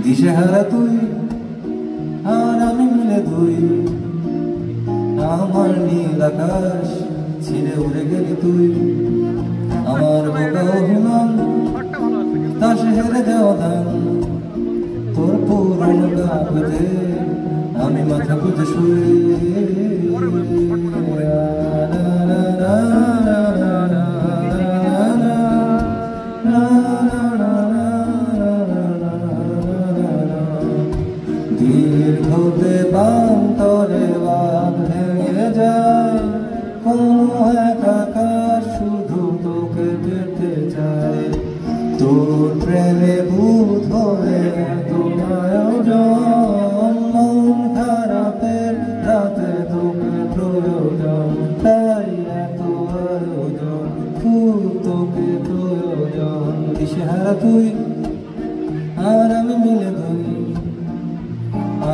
দিশেহারা তুই আর আমি মিলে দুই, আমার নীল আকাশ ছিঁড়ে উড়ে গেলি তুই। আমার বোকা অভিমান তাসে হেরে যাওয়া দান, তোর পুরনো গা খুঁজে আমি মাথা খুঁজে শুয়ে। দীর্ঘতে বান্তরে বাঁধ ভেঙে যায়, কোনো এক আকাশ শুধু তোকে পেতে চায়। তোর প্রেমে ভূত হয়ে এত আয়োজন, মন খারাপের রাতে তোকে প্রয়োজন, তাই এত আয়োজন, খুব তোকে প্রয়োজন। দিশেহারা তুই আর আমি মিলে দুই,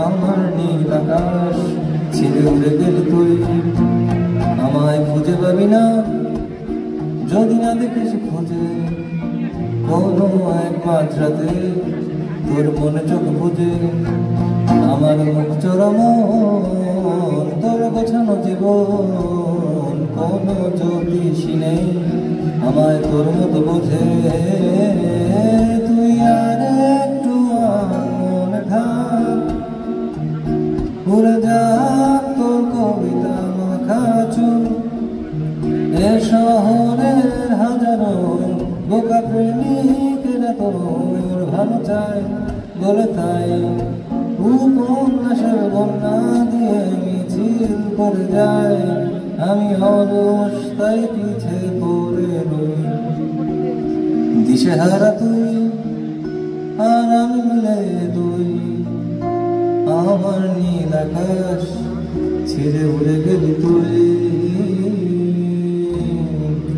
আমার নীল আকাশ ছিঁড়ে উড়ে গেলি তুই। আমায় খুঁজে পাবি না যদি না দেখিস খুঁজে, কোনো এক মাত্রাতে তোর মনে চোখ বুঝে। আমার মুখ চোরা মন, তোর গোছানো জীবন, কোনো জ্যোতিষী নেই আমায় তোর মতো বোঝে। তুই আর একটু মনে থাক, উড়ে যাক তোর কবিতা মাখা চুল। এ শহরের হাজারো বোকা প্রেমিকেরা তোর ভালো চায় বলে, তাই উপন্যাসের বন্যা দিয়ে মিছিল করে যায়। আমি অলস তাই পিছে পড়ে রই। দিশেহারা তুই আর আমি মিলে দুই, আমার নীল আকাশ ছিঁড়ে উড়ে গেলি তুই।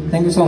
Thank you so much.